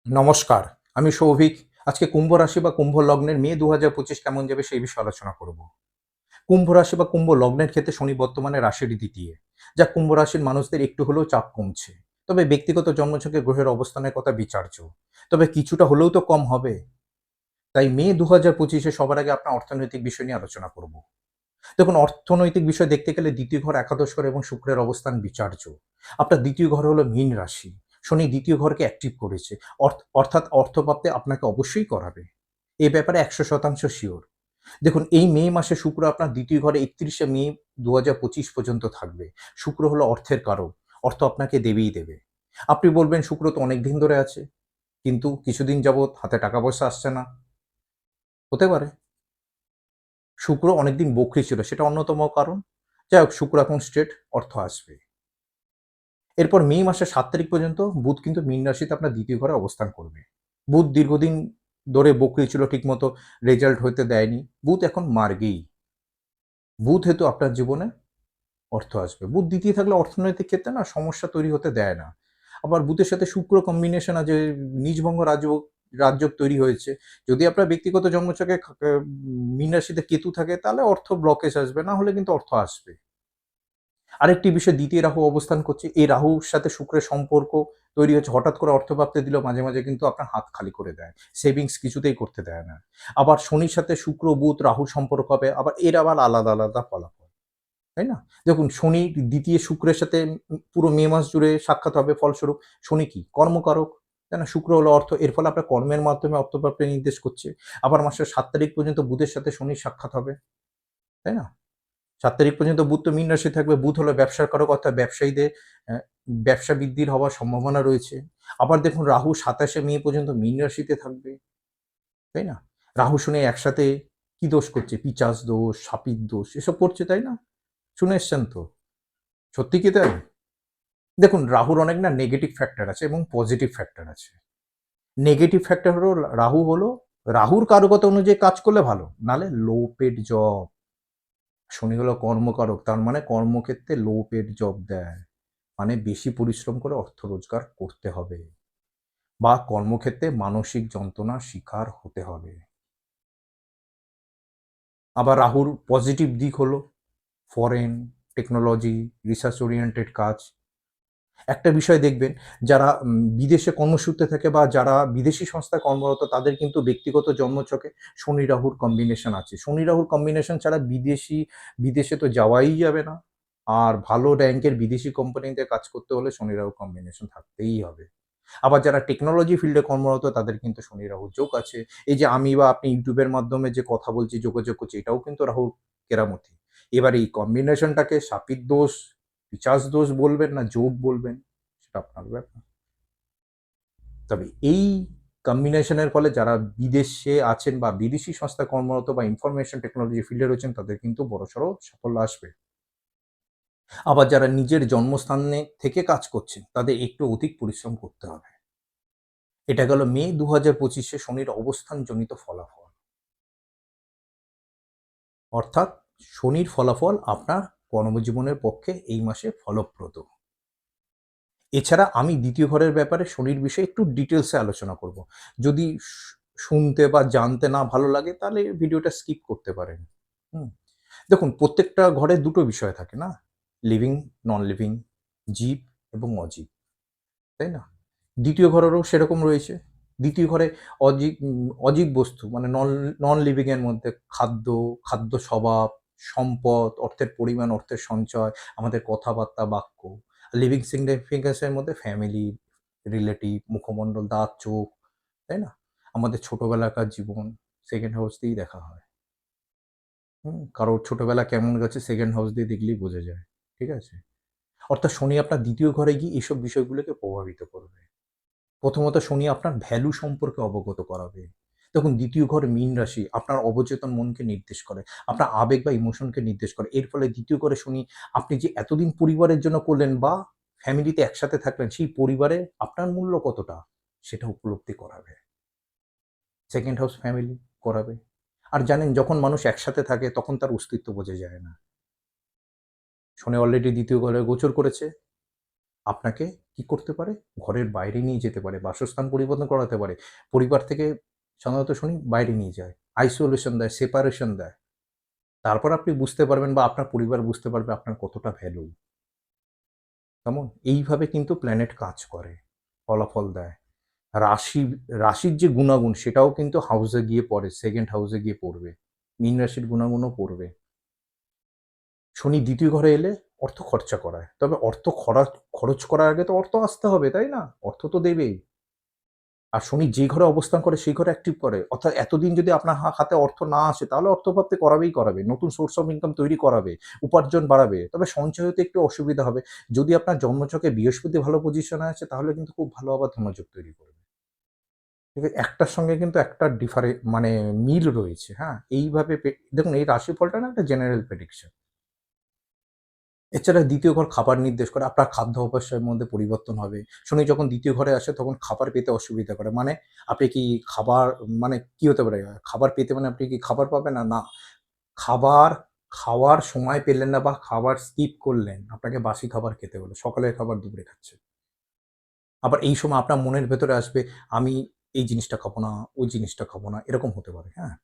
নমস্কার, আমি সৌভিক। আজকে কুম্ভ রাশি বা কুম্ভ লগ্নের মে ২০২৫ কেমন যাবে সেই বিষয়ে আলোচনা করব। কুম্ভ রাশি বা কুম্ভ লগ্নের ক্ষেত্রে শনি বর্তমানে রাশির দ্বিতীয়, যা কুম্ভ রাশির মানুষদের একটু হলেও চাপ কমছে। তবে ব্যক্তিগত জন্মছকে গ্রহের অবস্থানের কথা বিচার্য। তবে কিছুটা হলেও তো কম হবে। তাই মে ২০২৫-এ সবার আগে আপনার অর্থনৈতিক বিষয় নিয়ে আলোচনা করব। দেখুন, অর্থনৈতিক বিষয় দেখতে গেলে দ্বিতীয় ঘর, একাদশ ঘর এবং শুক্রের অবস্থান বিচার্য। আপনার দ্বিতীয় ঘর হলো মীন রাশি। শনি দ্বিতীয় ঘরকে অ্যাক্টিভ করেছে। অর্থাৎ অর্থপ্রাপ্তি আপনাকে অবশ্যই করাবে। এ ব্যাপারে ১০০% সিওর। দেখুন, এই মে মাসে শুক্র আপনার দ্বিতীয় ঘরে ৩১শে মে ২০২৫ পর্যন্ত থাকবে। শুক্র হলো অর্থের কারক। অর্থ আপনাকে দেবেই দেবে। আপনি বলবেন শুক্র তো অনেক দিন ধরে আছে, কিন্তু কিছুদিন যাবৎ হাতে টাকা পয়সা আসছে না। হতে পারে শুক্র অনেকদিন বকরি ছিল, সেটা অন্যতম কারণ। যাই হোক, শুক্র এখন স্ট্রেট অর্থ আসবে। এরপর মে মাসের ৭ তারিখ পর্যন্ত বুধ কিন্তু মীন রাশিতে আপনার দ্বিতীয় ঘরে অবস্থান করবে। বুধ দীর্ঘদিন ধরে বকরি ছিল, ঠিকমতো রেজাল্ট হতে দেয়নি। বুধ এখন মার্গেই। বুধ হেতু আপনার জীবনে অর্থ আসবে। বুধ দ্বিতীয় থাকলে অর্থনৈতিক ক্ষেত্রে না সমস্যা তৈরি হতে দেয় না। আবার বুধের সাথে শুক্র কম্বিনেশন আছে, নিজভঙ্গ রাজযোগ রাজযোগ তৈরি হয়েছে। যদি আপনার ব্যক্তিগত জন্মছকে মীন রাশিতে কেতু থাকে তাহলে অর্থ ব্লকেজ আসবে, না হলে কিন্তু অর্থ আসবে। আরেকটি বিষয়, দ্বিতীয় রাহু অবস্থান করছে। এই রাহুর সাথে শুক্রের সম্পর্ক তৈরি হচ্ছে। হঠাৎ করে অর্থপ্রাপ্তি দিলেও মাঝে, মাঝে কিন্তু আপনার হাত খালি করে দেয়। সেভিংস কিছুতেই করতে দেয় না। আবার শনির সাথে শুক্র, বুধ, রাহুর সম্পর্ক হবে। আবার এর আবার আলাদা, আলাদা ফলাফল। তাই না? দেখুন, শনি দ্বিতীয় শুক্রের সাথে পুরো মে মাস জুড়ে সাক্ষাৎ হবে। ফলস্বরূপ শনি কি? কর্মকারক। তাই না? শুক্র হলো অর্থ। এর ফলে আপনার কর্মের মাধ্যমে অর্থপ্রাপ্তি নির্দেশ করছে। আবার মাসের ৭ তারিখ পর্যন্ত বুধের সাথে শনির সাক্ষাৎ হবে। তাই না? ৭ তারিখ পর্যন্ত বুধ তো মীন রাশি থাকবে। বুধ হলো ব্যবসার কারক, অর্থাৎ ব্যবসায়ীদের ব্যবসা বৃদ্ধির হওয়ার সম্ভাবনা রয়েছে। আবার দেখুন, রাহু ২৭শে মে পর্যন্ত মীন রাশিতে থাকবে। তাই না? রাহু শনি একসাথে কি দোষ করছে? পিচাচ দোষ, শাপিত দোষ এসব করছে, তাই না? শুনে এসছেন তো। সত্যি কি তাই? দেখুন, রাহুর অনেক না নেগেটিভ ফ্যাক্টর আছে এবং পজিটিভ ফ্যাক্টর আছে। নেগেটিভ ফ্যাক্টর হলো রাহুর কারকতা অনুযায়ী কাজ করলে ভালো, নাহলে লো পেড জব। শনি হলো কর্মকারক, তার মানে কর্মক্ষেত্রে লো পেড জব দেয়। মানে বেশি পরিশ্রম করে অর্থ রোজগার করতে হবে বা কর্মক্ষেত্রে মানসিক যন্ত্রণার শিকার হতে হবে। আবার রাহুর পজিটিভ দিক হলো ফরেন, টেকনোলজি, রিসার্চ ওরিয়েন্টেড কাজ। একটা বিষয় দেখবেন, যারা বিদেশে কর্মসূত্রে থাকে বা যারা বিদেশি সংস্থায় কর্মরত, তাদের কিন্তু ব্যক্তিগত জন্মছকে শনি রাহুর কম্বিনেশন আছে। শনি রাহুর কম্বিনেশন ছাড়া বিদেশে তো যাওয়াই যাবে না। আর ভালো র‍্যাংকের বিদেশি কোম্পানিতে কাজ করতে হলে শনি রাহু কম্বিনেশন থাকতেই হবে। আবার যারা টেকনোলজি ফিল্ডে কর্মরত, তাদের কিন্তু শনি রাহুর যোগ আছে। এই যে আমি বা আপনি ইউটিউবের মাধ্যমে যে কথা বলছি, যোগাযোগ করছি, এটাও কিন্তু রাহুর কেরামতি। এবার এই কম্বিনেশনটাকে শাপিত দোষ, পিশাচ দোষ বলবেন না যোগ বলবেন, সেটা আপনার ব্যাপার। তবে এই কম্বিনেশনের ফলে যারা বিদেশে আছেন বা বিদেশি সংস্থায় কর্মরত বা ইনফরমেশন টেকনোলজি ফিল্ডে রয়েছেন, তাদের কিন্তু বড়সড় সাফল্য আসবে। আবার যারা নিজের জন্মস্থানে থেকে কাজ করছেন, তাদের একটু অধিক পরিশ্রম করতে হবে। এটা গেল মে ২০২৫-এ শনির অবস্থানজনিত ফলাফল। অর্থাৎ শনির ফলাফল আপনার কর্মজীবনের পক্ষে এই মাসে ফলপ্রদ। এছাড়া আমি দ্বিতীয় ঘরের ব্যাপারে শনির বিষয়ে একটু ডিটেইলসে আলোচনা করব। যদি শুনতে বা জানতে না ভালো লাগে, তাহলে ভিডিওটা স্কিপ করতে পারেন। হুম? দেখুন, প্রত্যেকটা ঘরে ২ টো বিষয় থাকে না? লিভিং, নন লিভিং, জীব এবং অজীব। তাই না? দ্বিতীয় ঘরেরও সেরকম রয়েছে। দ্বিতীয় ঘরে অজীব বস্তু মানে নন লিভিং এর মধ্যে খাদ্য, খাদ্য স্বভাব, সম্পদ, অর্থের পরিমাণ, অর্থের সঞ্চয়, আমাদের কথাবার্তা, বাক্য। লিভিং সিগনিফিকেন্স এর মধ্যে ফ্যামিলি, রিলেটিভ, মুখমণ্ডল, দাঁত, চোখ, তাই না? আমাদের ছোটবেলাকার জীবন সেকেন্ড হাউস দিয়েই দেখা হয়। কারোর ছোটবেলা কেমন গেছে সেকেন্ড হাউস দিয়ে দেখলেই বোঝা যায়। ঠিক আছে? অর্থাৎ শনি আপনার দ্বিতীয় ঘরে গিয়ে এসব বিষয়গুলোকে প্রভাবিত করবে। প্রথমত শনি আপনার ভ্যালু সম্পর্কে অবগত করাবে। দেখুন, দ্বিতীয় ঘর মীন রাশি আপনার অবচেতন মনকে নির্দেশ করে। আপনার আবেগ বা ইমোশনকে নির্দেশ করে। এর ফলে দ্বিতীয় ঘরে শনি আপনি যে এতদিন পরিবারের জন্য করলেন বা ফ্যামিলিতে একসাথে থাকলেন, সেই পরিবারে আপনার মূল্য কতটা সেটা উপলব্ধি করাবে। সেকেন্ড হাউস ফ্যামিলি করাবে। আর জানেন, যখন মানুষ একসাথে থাকে তখন তার অস্তিত্ব বোঝা যায় না। শনি অলরেডি দ্বিতীয় ঘরে গোচর করেছে। আপনাকে কি করতে পারে? ঘরের বাইরে নিয়ে যেতে পারে, বাসস্থান পরিবর্তন করাতে পারে। পরিবার থেকে সাধারণত শনি বাইরে নিয়ে যায়। আইসোলেশন দেয়, সেপারেশন দেয়। তারপর আপনি বুঝতে পারবেন বা আপনার পরিবার বুঝতে পারবে আপনার কতটা ভ্যালু। কেমন? এইভাবে কিন্তু প্ল্যানেট কাজ করে, ফলাফল দেয়। রাশি রাশির যে গুণাগুণ সেটাও কিন্তু হাউসে গিয়ে পড়ে, 2nd হাউসে গিয়ে পড়বে। মীন রাশির গুণাগুণও পড়বে। শনি ২য় ঘরে এলে অর্থ খরচা করায়। তবে অর্থ খরচ করার আগে তো অর্থ আসতে হবে, তাই না? অর্থ তো দেবেই। আর শনি যে ঘরে অবস্থান করে সেই ঘরে অ্যাক্টিভ করে। অর্থাৎ এতদিন যদি আপনার হাতে অর্থ না আসে তাহলে অর্থপ্রাপ্তি করাবেই করাবে। নতুন সোর্স অফ ইনকাম তৈরি করাবে, উপার্জন বাড়াবে। তবে সঞ্চয় হতে একটু অসুবিধা হবে। যদি আপনার জন্মছকে বৃহস্পতি ভালো পজিশনে আছে তাহলে কিন্তু খুব ভালো আবার ধনযোগ তৈরি করবে। ঠিক আছে? একটার সঙ্গে কিন্তু একটা মানে মিল রয়েছে, হ্যাঁ? এইভাবে দেখুন এই রাশিফলটা না একটা জেনারেল প্রেডিকশন। এছাড়া ২য় ঘর খাবার নির্দেশ করে। আপনার খাদ্য অভ্যাসের মধ্যে পরিবর্তন হবে। শনি যখন ২য় ঘরে আসে তখন খাবার পেতে অসুবিধা করে। মানে আপনি কি খাবার মানে কি হতে পারে? খাবার পেতে মানে আপনি কি খাবার পাবেন না? না। খাবার খাওয়ার সময় পেলেন না বা খাবার স্কিপ করলেন। আপনাকে বাসি খাবার খেতে হলো। সকালের খাবার দুপুরে খাচ্ছেন। আবার এই সময় আপনার মনের ভেতরে আসবে, আমি এই জিনিসটা খাবো না, ওই জিনিসটা খাবো না। এরকম হতে পারে, হ্যাঁ?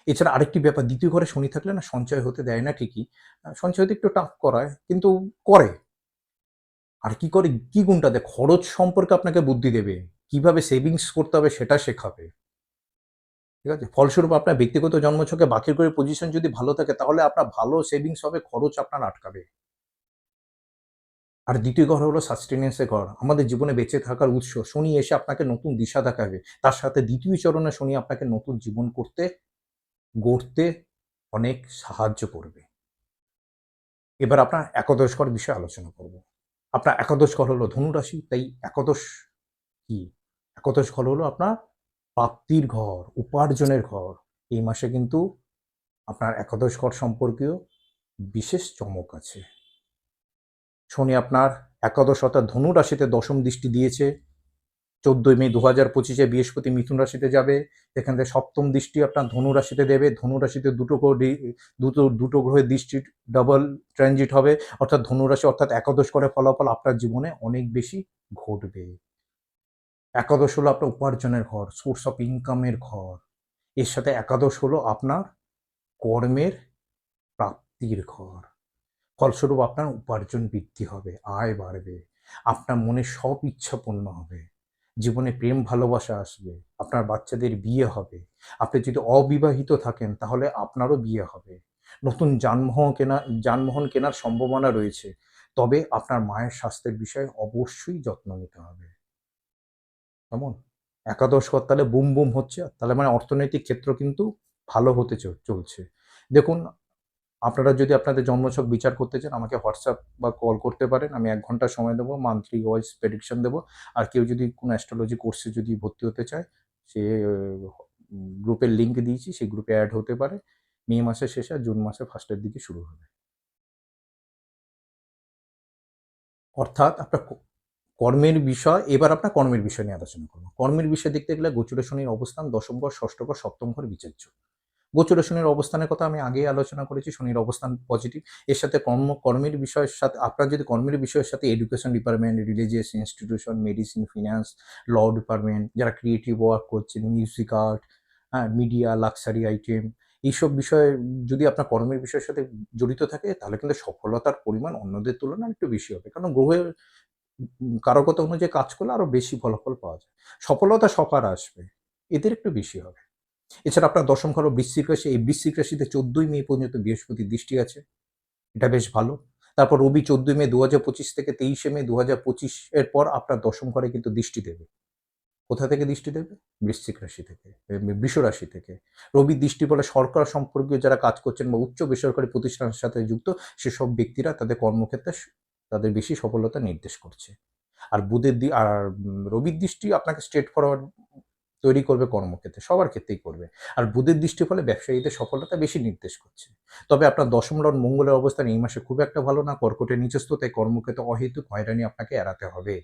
এছাড়া আরেকটি ব্যাপার ২য় ঘরে শনি থাকলে না সঞ্চয় হতে দেয় না ঠিকই। সঞ্চয় হতে একটু টাফ করায় কিন্তু করে। আর কি করে, কি গুণটা দেয়? খরচ সম্পর্কে আপনাকে বুদ্ধি দেবে। কিভাবে সেভিংস করতে হবে সেটা শেখাবে। ঠিক আছে? ফলস্বরূপ আপনার ব্যক্তিগত জন্মছকে বাকির ঘরের পজিশন যদি ভালো থাকে তাহলে আপনার ভালো সেভিংস হবে, খরচ আপনার আটকাবে। আর ২য় ঘর হলো সাস্টেনেন্স এর ঘর। আমাদের জীবনে বেঁচে থাকার উৎস। শনি এসে আপনাকে নতুন দিশা দেখাবে। তার সাথে ২য় চরণে শনি আপনাকে নতুন জীবন গড়তে অনেক সাহায্য করবে। এবার আপনার একাদশ ঘর বিষয়ে আলোচনা করব। আপনার একাদশ ঘর হলো ধনুরাশি, তাই একাদশ কি? একাদশ ঘর হলো আপনার প্রাপ্তির ঘর, উপার্জনের ঘর। এই মাসে কিন্তু আপনার একাদশ ঘর সম্পর্কেও বিশেষ চমক আছে। শনি আপনার একাদশ অর্থাৎ ধনু রাশিতে দশম দৃষ্টি দিয়েছে। ১৪ই মে ২০২৫ বৃহস্পতি মিথুন রাশিতে যাবে। এখান থেকে সপ্তম দৃষ্টি আপনার ধনু রাশিতে দেবে। ধনু রাশিতে দুটো গ্রহের দৃষ্টি ডাবল ট্রানজিট হবে। অর্থাৎ ধনু রাশি অর্থাৎ একাদশ ঘরের ফলাফল আপনার জীবনে অনেক বেশি ঘটবে। একাদশ হলো আপনার উপার্জনের ঘর, সোর্স অফ ইনকামের ঘর। এর সাথে একাদশ হলো আপনার কর্মের প্রাপ্তির ঘর। ফলস্বরূপ আপনার উপার্জন বৃদ্ধি হবে, আয় বাড়বে, আপনার মনের সব ইচ্ছা পূর্ণ হবে, জীবনে প্রেম ভালোবাসা আসবে, আপনার বাচ্চাদের বিয়ে হবে। আপনি যদি অবিবাহিত থাকেন তাহলে আপনারও বিয়ে হবে। নতুন যানবাহন কেনার সম্ভাবনা রয়েছে। তবে আপনার মায়ের স্বাস্থ্যের বিষয়ে অবশ্যই যত্ন নিতে হবে। কেমন? একাদশ ঘর তাহলে বুম, বুম হচ্ছে। তাহলে মানে অর্থনৈতিক ক্ষেত্র কিন্তু ভালো হতে চলছে। দেখুন, আপনারা যদি আপনাদের জন্মছক বিচার করতে চান আমাকে হোয়াটসঅ্যাপ বা কল করতে পারেন। আমি ১ ঘন্টা সময় দেবো, মান্থলি ওয়াইজ প্রেডিকশন দেবো। আর কেউ যদি কোনো অ্যাস্ট্রোলজি কোর্সে যদি ভর্তি হতে চায়, সে গ্রুপের লিঙ্ক দিয়েছি, সেই গ্রুপে এড হতে পারে। মে মাসের শেষে আর জুন মাসের ফার্স্টের দিকে শুরু হবে। অর্থাৎ আপনার কর্মের বিষয়, এবার আপনার কর্মের বিষয় নিয়ে আলোচনা করব। কর্মের বিষয় দেখতে গেলে গোচরে শনির অবস্থান দশম ঘর, ষষ্ঠ ঘর, সপ্তম ঘর বিচার্য। গোচরে শনির অবস্থানের কথা আমি আগেই আলোচনা করেছি। শনির অবস্থান পজিটিভ। এর সাথে কর্মের বিষয়ের সাথে আপনার যদি কর্মের বিষয়ের সাথে education department, religious institution, medicine, finance, law department, যারা ক্রিয়েটিভ ওয়ার্ক করছেন, মিউজিক আর্ট, হ্যাঁ, মিডিয়া, লাক্সারি আইটেম, এইসব বিষয়ে যদি আপনার কর্মের বিষয়ের সাথে জড়িত থাকে তাহলে কিন্তু সফলতার পরিমাণ অন্যদের তুলনায় একটু বেশি হবে। কারণ গ্রহের কারকতা অনুযায়ী কাজ করলে আরো বেশি ফলাফল পাওয়া যায়। সফলতা সবার আসবে। এদের একটু বেশি হবে। এছাড়া আপনার দশম ঘর বৃশ্চিক রাশি। এই বৃশ্চিক রাশিতে ১৪ই মে পর্যন্ত বৃহস্পতির দৃষ্টি আছে। এটা বেশ ভালো। তারপর রবি ১৪ই মে ২০২৫ থেকে ২৩শে মে ২০২৫ এর পর আপনার দশম ঘরে কিন্তু দৃষ্টি দেবে। কোথা থেকে দৃষ্টি দেবে? বৃশ্চিক রাশি থেকে, বৃষ রাশি থেকে। রবির দৃষ্টি ফলে সরকার সম্পর্কীয় যারা কাজ করছেন বা উচ্চ বেসরকারি প্রতিষ্ঠানের সাথে যুক্ত সেসব ব্যক্তিরা তাদের কর্মক্ষেত্রে তাদের বেশি সফলতা নির্দেশ করছে। আর রবির দৃষ্টি আপনাকে স্ট্রেট ফরওয়ার্ড তৈরি করবে কর্মক্ষেত্রে, সবার ক্ষেত্রেই করবে। আর বুধের দৃষ্টির ফলে ব্যবসায়ীদের সফলতা বেশি নির্দেশ করছে। তবে আপনার দশম লর্ড মঙ্গলের অবস্থান এই মাসে খুব একটা ভালো না। কর্কটে নিচস্থ, তাই কর্মক্ষেত্রে অহেতুক হয়রানি আপনাকে এড়াতে হবে।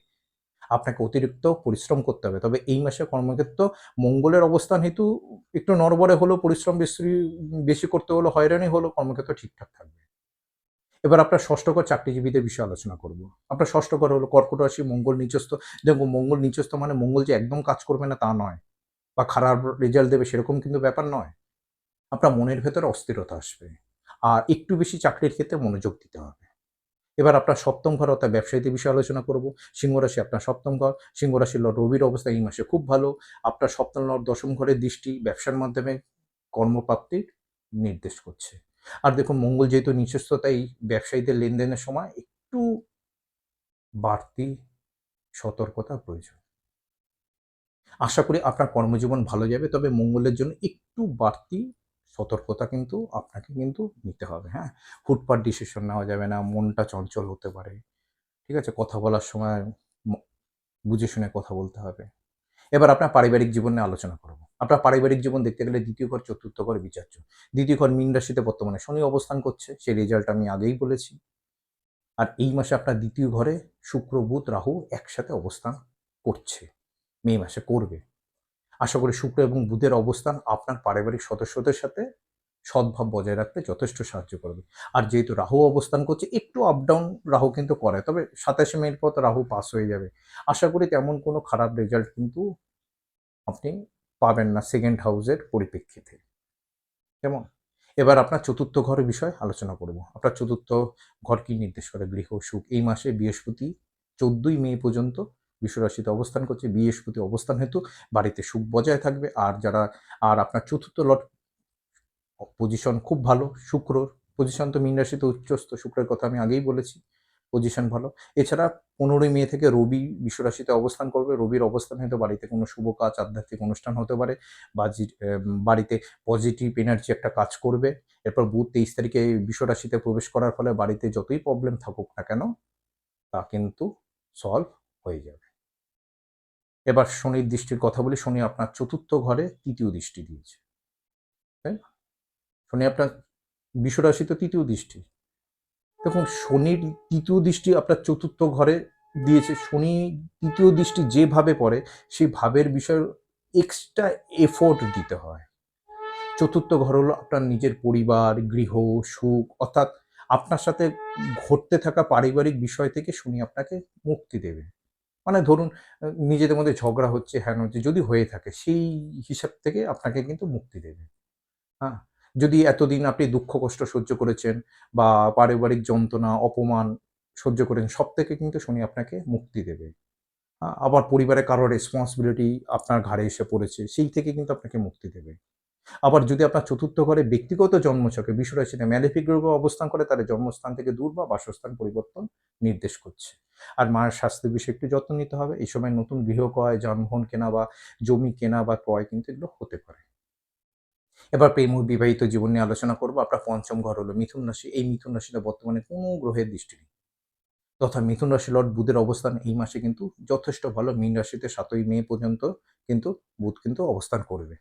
আপনাকে অতিরিক্ত পরিশ্রম করতে হবে। তবে এই মাসে কর্মক্ষেত্র মঙ্গলের অবস্থান হেতু একটু নড়বড়ে হলেও পরিশ্রম বেশি করতে হলো, হয়রানি হলেও কর্মক্ষেত্র ঠিকঠাক থাকবে। এবার আপনার ষষ্ঠ ঘর চাকরিজীবীদের বিষয়ে আলোচনা করব। আপনার ষষ্ঠ ঘর হলো কর্কট রাশি, মঙ্গল নিচস্থ। দেখুন মঙ্গল নিচস্থ মানে মঙ্গল যে একদম কাজ করবে না তা নয়, বা খারাপ রেজাল্ট দেবে সেরকম কিন্তু ব্যাপার নয়। আপনার মনের ভেতরে অস্থিরতা আসবে। আর একটু বেশি চাকরির ক্ষেত্রে মনোযোগ দিতে হবে। এবার আপনার সপ্তম ঘর অর্থাৎ ব্যবসায়ীদের বিষয়ে আলোচনা করব। সিংহ রাশি আপনার সপ্তম ঘর। সিংহ রাশির লর্ড রবির অবস্থা এই মাসে খুব ভালো। আপনার সপ্তম লর্ড দশম ঘরের দৃষ্টি ব্যবসার মাধ্যমে কর্মপ্রাপ্তির নির্দেশ করছে। আর দেখুন মঙ্গল যেহেতু নিচস্থ তাই ব্যবসায়ীদের লেনদেনের সময় একটু বাড়তি সতর্কতা প্রয়োজন। আশা করি আপনার কর্মজীবন ভালো যাবে। তবে মঙ্গলের জন্য একটু বাড়তি সতর্কতা কিন্তু আপনাকে কিন্তু নিতে হবে, হ্যাঁ? হুটপাট ডিসিশন নেওয়া যাবে না, মনটা চঞ্চল হতে পারে। ঠিক আছে? কথা বলার সময় ম বুঝে শুনে কথা বলতে হবে। এবার আপনার পারিবারিক জীবন নিয়ে আলোচনা করব। আপনার পারিবারিক জীবন দেখতে গেলে ২য় ঘর, ৪র্থ ঘর বিচার্য। ২য় ঘর মীন রাশিতে বর্তমানে শনি অবস্থান করছে। সেই রেজাল্ট আমি আগেই বলেছি। আর এই মাসে আপনার ২য় ঘরে শুক্র, বুধ, রাহু একসাথে অবস্থান করছে। মে মাসে করবে। আশা করি শুক্র এবং বুধের অবস্থান আপনার পারিবারিক সদস্যদের সাথে সদ্ভাব বজায় রাখতে যথেষ্ট সাহায্য করবে। আর যেহেতু রাহু অবস্থান করছে, একটু আপ ডাউন রাহু কিন্তু করে। তবে ২৭শে মের পর তো রাহু পাস হয়ে যাবে। আশা করি তেমন কোনো খারাপ রেজাল্ট কিন্তু আপনি পাবেন না সেকেন্ড হাউসের পরিপ্রেক্ষিতে। কেমন? এবার আপনার ৪র্থ ঘরের বিষয়ে আলোচনা করব। আপনার ৪র্থ ঘর কি নির্দেশ করে? গৃহ, সুখ। এই মাসে বৃহস্পতি ১৪ই মে পর্যন্ত বৃষ রাশিতে অবস্থান করছে। বৃহস্পতি অবস্থান হেতু বাড়িতে সুখ বজায় থাকবে। আর আপনার ৪র্থ লর্ড পজিশন খুব ভালো শুক্রর। পজিশন তো মীন রাশিতে উচ্চস্থ, শুক্রের কথা আমি আগেই বলেছি। পজিশন ভালো। এছাড়া ১৫ই মে থেকে রবি বৃষ রাশিতে অবস্থান করবে। রবির অবস্থান হয়তো বাড়িতে কোনো শুভ কাজ, আধ্যাত্মিক অনুষ্ঠান হতে পারে। বাড়িতে পজিটিভ এনার্জি একটা কাজ করবে। এরপর বুধ ২৩ তারিখে বৃষ রাশিতে প্রবেশ করার ফলে বাড়িতে যতই প্রবলেম থাকুক না কেন, তা কিন্তু সলভ হয়ে যাবে। এবার শনির দৃষ্টির কথা বলি। শনি আপনার ৪র্থ ঘরে ৩য় দৃষ্টি দিয়েছে। তাই না? শনি আপনার বৃষ রাশিতে ৩য় দৃষ্টি। দেখুন শনির ৩য় দৃষ্টি আপনার ৪র্থ ঘরে দিয়েছে। শনি ৩য় দৃষ্টি যেভাবে পড়ে সেই ভাবের বিষয়ে এক্সট্রা এফোর্ট দিতে হয়। ৪র্থ ঘর হলো আপনার নিজের পরিবার, গৃহ, সুখ অর্থাৎ আপনার সাথে ঘটতে থাকা পারিবারিক বিষয় থেকে শনি আপনাকে মুক্তি দেবে। মানে ধরুন নিজেদের মধ্যে ঝগড়া হচ্ছে, হ্যান হচ্ছে যদি হয়ে থাকে সেই হিসাব থেকে আপনাকে কিন্তু মুক্তি দেবে। হ্যাঁ? যদি এতদিন আপনি দুঃখ কষ্ট সহ্য করেছেন বা পারিবারিক যন্ত্রণা, অপমান সহ্য করেছেন, সব থেকে কিন্তু শনি আপনাকে মুক্তি দেবে। আবার পরিবারে কারো রেসপন্সিবিলিটি আপনার ঘাড়ে এসে পড়েছে, সেই থেকে কিন্তু আপনাকে মুক্তি দেবে। আবার যদি আপনার ৪র্থ ঘরে ব্যক্তিগত জন্মছকে বিশ্বরাশিতে ম্যালেফিক গ্রহ অবস্থান করে তাহলে জন্মস্থান থেকে দূর বা বাসস্থান পরিবর্তন নির্দেশ করছে। আর মায়ের স্বাস্থ্যের বিষয়ে একটু যত্ন নিতে হবে। এই সময় নতুন গৃহ ক্রয়, যানবাহন কেনা বা জমি কেনা বা ক্রয় কিন্তু এগুলো হতে পারে। এবার প্রেম ও বিবাহিত জীবন নিয়ে আলোচনা করব। আপনার ৫ম ঘর হলো মিথুন রাশি। এই মিথুন রাশিতে বর্তমানে কোনো গ্রহের দৃষ্টি নেই। তথা মিথুন রাশির লর্ড বুধের অবস্থান এই মাসে কিন্তু যথেষ্ট ভালো। মীন রাশিতে ৭ই মে পর্যন্ত কিন্তু বুধ কিন্তু অবস্থান করবে।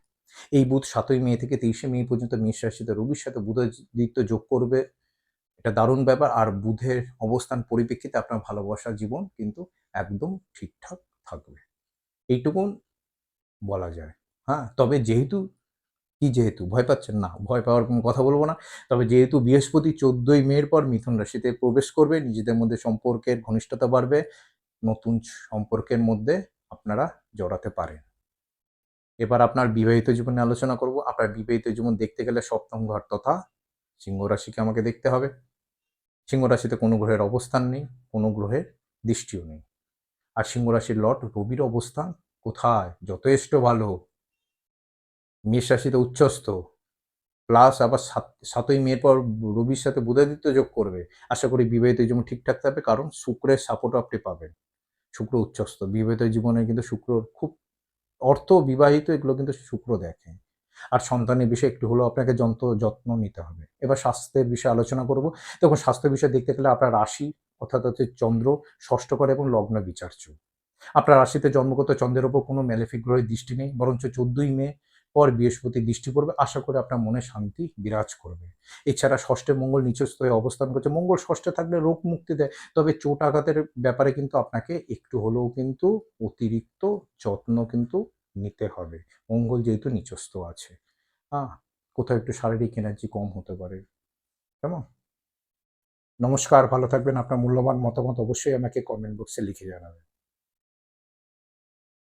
এই বুধ ৭ই মে থেকে ২৩শে মে পর্যন্ত মেষ রাশিতে রবির সাথে বুধাদিত্য যোগ করবে। এটা দারুণ ব্যাপার। আর বুধের অবস্থান পরিপ্রেক্ষিতে আপনার ভালোবাসার জীবন কিন্তু একদম ঠিকঠাক থাকবে। এইটুকুন বলা যায়। হ্যাঁ? তবে যেহেতু ভয় পাচ্ছেন? না, ভয় পাওয়ার কোনো কথা বলব না। তবে যেহেতু বৃহস্পতি ১৪ই মের পর মিথুন রাশিতে প্রবেশ করবে, নিজেদের মধ্যে সম্পর্কের ঘনিষ্ঠতা বাড়বে। নতুন সম্পর্কের মধ্যে আপনারা জড়াতে পারেন। এবার আপনার বিবাহিত জীবন নিয়ে আলোচনা করব। আপনার বিবাহিত জীবন দেখতে গেলে ৭ম ঘর তথা সিংহ রাশিকে আমাকে দেখতে হবে। সিংহ রাশিতে কোনো গ্রহের অবস্থান নেই, কোনো গ্রহের দৃষ্টিও নেই। আর সিংহ রাশির লর্ড রবির অবস্থান কোথায়? যথেষ্ট ভালো। মেষ রাশিতে উচ্চস্থ। প্লাস আবার ৭ই মের পর রবির সাথে বুধাদিত্য যোগ করবে। আশা করি বিবাহিত জীবন ঠিকঠাক থাকবে কারণ শুক্রের সাপোর্টও আপনি পাবেন। শুক্র উচ্চস্থ। বিবাহিত জীবনে কিন্তু শুক্রর খুব বিবাহিত এগুলো কিন্তু শুক্র দেখে। আর সন্তানের বিষয়ে একটু হলেও আপনাকে যত্ন নিতে হবে। এবার স্বাস্থ্যের বিষয়ে আলোচনা করব। দেখুন স্বাস্থ্যের বিষয় দেখতে গেলে আপনার রাশি অর্থাৎ হচ্ছে চন্দ্র, ষষ্ঠ ঘর এবং লগ্ন বিচার্য। আপনার রাশিতে জন্মগত চন্দ্রের উপর কোনো ম্যালেফিক গ্রহের দৃষ্টি নেই, বরঞ্চ ১৪ই মে পর বৃহস্পতির দৃষ্টি পড়বে। আশা করি আপনার মনে শান্তি বিরাজ করবে। এছাড়া ষষ্ঠে মঙ্গল নিচস্থ হয়ে অবস্থান করছে। মঙ্গল ষষ্ঠে থাকলে রোগ মুক্তি দেয়। তবে চোট আঘাতের ব্যাপারে কিন্তু আপনাকে একটু হলেও কিন্তু অতিরিক্ত যত্ন কিন্তু নিতে হবে। মঙ্গল যেহেতু নিচস্থ আছে। আ কোথাও একটু শারীরিক এনার্জি কম হতে পারে। কেমন? নমস্কার, ভালো থাকবেন। আপনার মূল্যবান মতামত অবশ্যই আমাকে কমেন্ট বক্সে লিখে জানাবেন।